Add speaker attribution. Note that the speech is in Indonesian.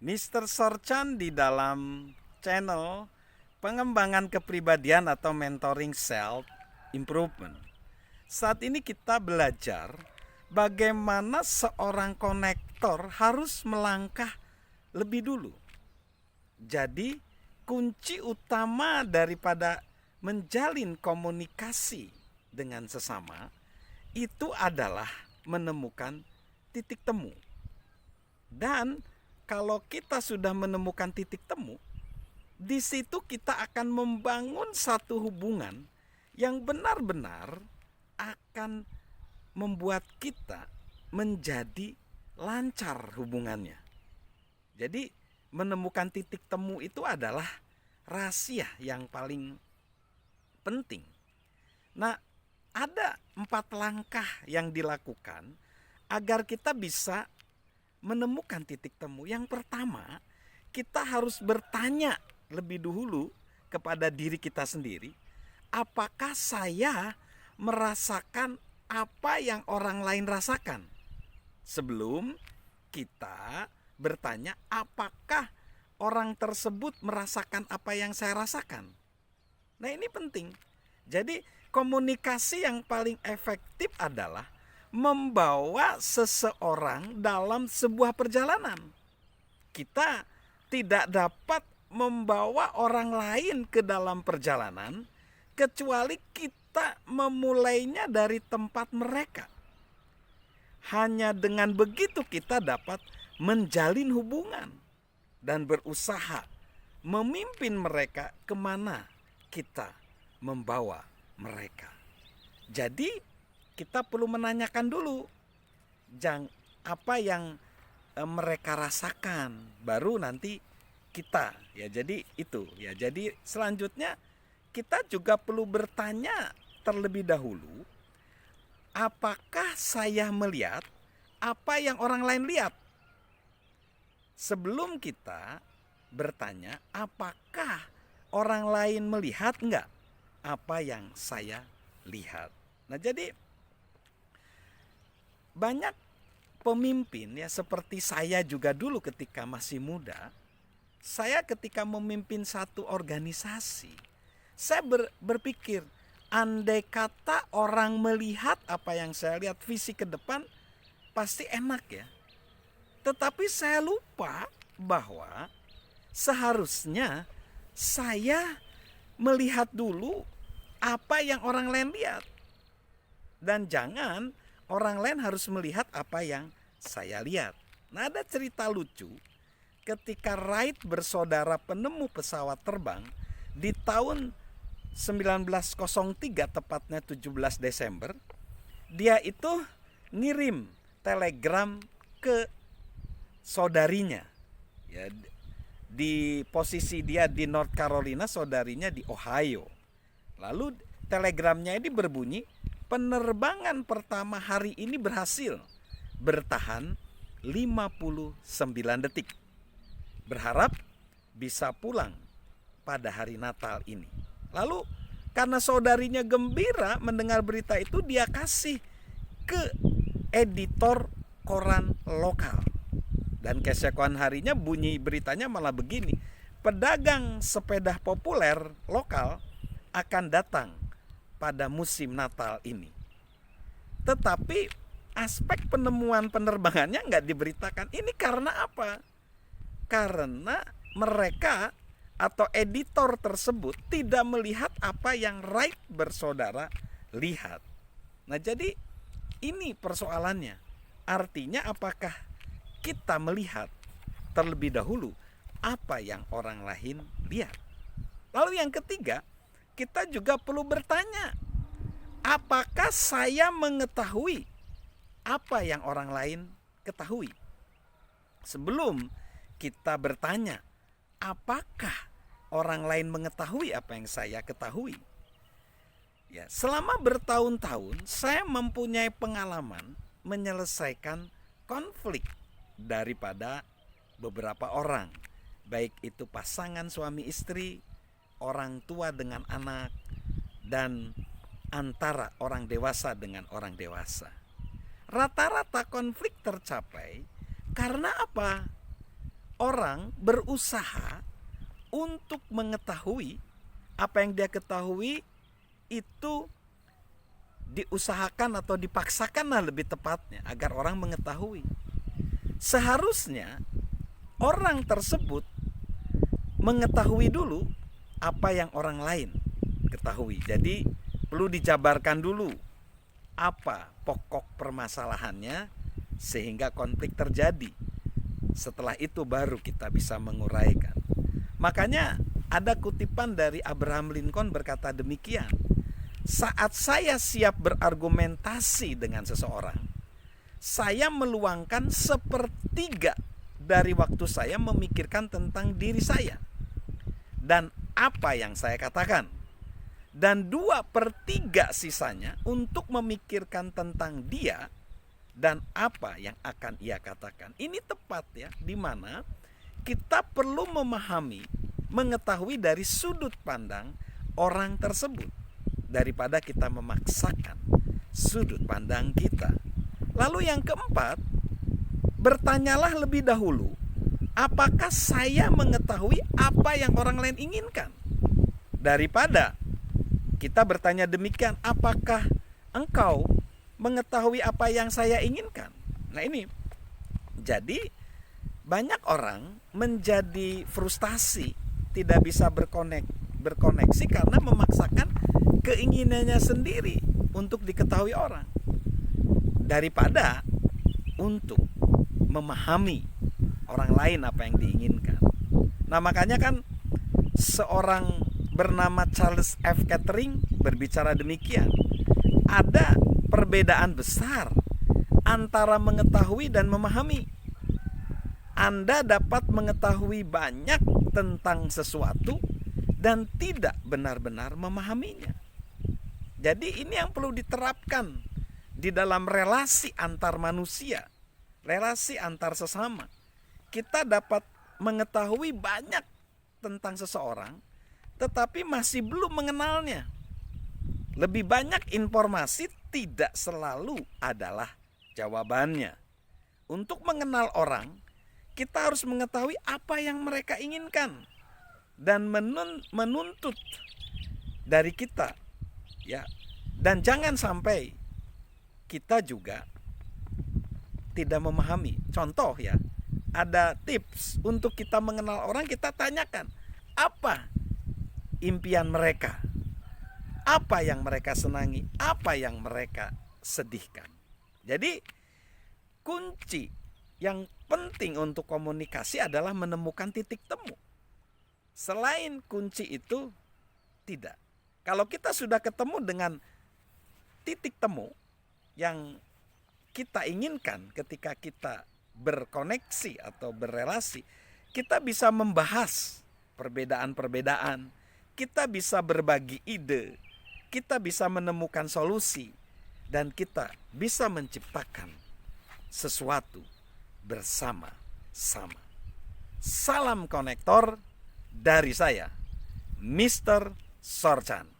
Speaker 1: Mr. Sorchan di dalam channel pengembangan kepribadian atau mentoring self improvement. Saat ini kita belajar bagaimana seorang konektor harus melangkah lebih dulu. Jadi kunci utama daripada menjalin komunikasi dengan sesama itu adalah menemukan titik temu. Dan kalau kita sudah menemukan titik temu, di situ kita akan membangun satu hubungan yang benar-benar akan membuat kita menjadi lancar hubungannya. Jadi menemukan titik temu itu adalah rahasia yang paling penting. Nah, ada 4 langkah yang dilakukan agar kita bisa menemukan titik temu. Yang pertama, kita harus bertanya lebih dahulu kepada diri kita sendiri, apakah saya merasakan apa yang orang lain rasakan? Sebelum kita bertanya, apakah orang tersebut merasakan apa yang saya rasakan? Nah, ini penting. Jadi komunikasi yang paling efektif adalah membawa seseorang dalam sebuah perjalanan. Kita tidak dapat membawa orang lain ke dalam perjalanan kecuali kita memulainya dari tempat mereka. Hanya dengan begitu kita dapat menjalin hubungan dan berusaha memimpin mereka kemana kita membawa mereka. Jadi kita perlu menanyakan dulu apa yang mereka rasakan, baru nanti kita ya. Jadi itu ya. Jadi selanjutnya kita juga perlu bertanya terlebih dahulu, apakah saya melihat apa yang orang lain lihat? Sebelum kita bertanya, apakah orang lain melihat enggak apa yang saya lihat? Nah, jadi banyak pemimpin ya, seperti saya juga dulu ketika masih muda. Saya ketika memimpin satu organisasi, saya berpikir, andai kata orang melihat apa yang saya lihat, visi ke depan pasti enak ya. Tetapi saya lupa bahwa seharusnya saya melihat dulu apa yang orang lain lihat. Dan jangan orang lain harus melihat apa yang saya lihat. Nah, ada cerita lucu ketika Wright bersaudara penemu pesawat terbang di tahun 1903, tepatnya 17 Desember, dia itu ngirim telegram ke saudarinya. Ya, di posisi dia di North Carolina, saudarinya di Ohio. Lalu telegramnya ini berbunyi, penerbangan pertama hari ini berhasil, bertahan 59 detik. Berharap bisa pulang pada hari Natal ini. Lalu karena saudarinya gembira mendengar berita itu, dia kasih ke editor koran lokal. Dan keesokan harinya bunyi beritanya malah begini, pedagang sepeda populer lokal akan datang pada musim Natal ini. Tetapi aspek penemuan penerbangannya nggak diberitakan. Ini karena apa? Karena mereka atau editor tersebut tidak melihat apa yang Wright bersaudara lihat. Nah, jadi ini persoalannya. Artinya apakah kita melihat terlebih dahulu apa yang orang lain lihat? Lalu yang ketiga, kita juga perlu bertanya, apakah saya mengetahui apa yang orang lain ketahui? Sebelum kita bertanya, apakah orang lain mengetahui apa yang saya ketahui? Ya, selama bertahun-tahun saya mempunyai pengalaman menyelesaikan konflik daripada beberapa orang, baik itu pasangan suami istri, orang tua dengan anak, dan antara orang dewasa dengan orang dewasa. Rata-rata konflik tercapai karena apa? orang berusaha untuk mengetahui apa yang dia ketahui itu diusahakan atau dipaksakanlah lebih tepatnya agar orang mengetahui. Seharusnya orang tersebut mengetahui dulu apa yang orang lain ketahui. Jadi perlu dijabarkan dulu apa pokok permasalahannya sehingga konflik terjadi. Setelah itu baru kita bisa menguraikan. Makanya ada kutipan dari Abraham Lincoln berkata demikian, saat saya siap berargumentasi dengan seseorang, saya meluangkan sepertiga dari waktu saya memikirkan tentang diri saya dan apa yang saya katakan, dan 2/3 sisanya untuk memikirkan tentang dia dan apa yang akan ia katakan. Ini tepat ya, di mana kita perlu memahami, mengetahui dari sudut pandang orang tersebut daripada kita memaksakan sudut pandang kita. Lalu yang keempat, bertanyalah lebih dahulu, apakah saya mengetahui apa yang orang lain inginkan? Daripada kita bertanya demikian, apakah engkau mengetahui apa yang saya inginkan? Nah ini, jadi banyak orang menjadi frustasi, tidak bisa berkoneksi karena memaksakan keinginannya sendiri untuk diketahui orang daripada untuk memahami orang lain apa yang diinginkan. Nah makanya kan seorang bernama Charles F. Kettering berbicara demikian, ada perbedaan besar antara mengetahui dan memahami. Anda dapat mengetahui banyak tentang sesuatu dan tidak benar-benar memahaminya. Jadi ini yang perlu diterapkan di dalam relasi antar manusia, relasi antar sesama. Kita dapat mengetahui banyak tentang seseorang, tetapi masih belum mengenalnya. Lebih banyak informasi tidak selalu adalah jawabannya. Untuk mengenal orang, kita harus mengetahui apa yang mereka inginkan dan menuntut dari kita, ya. Dan jangan sampai kita juga tidak memahami. Contoh ya, ada tips untuk kita mengenal orang, kita tanyakan apa impian mereka, apa yang mereka senangi, apa yang mereka sedihkan. Jadi kunci yang penting untuk komunikasi adalah menemukan titik temu. Selain kunci itu tidak. Kalau kita sudah ketemu dengan titik temu yang kita inginkan ketika kita berkoneksi atau berrelasi, kita bisa membahas perbedaan-perbedaan, kita bisa berbagi ide, kita bisa menemukan solusi, dan kita bisa menciptakan sesuatu bersama-sama. Salam konektor dari saya, Mr. Sorchan.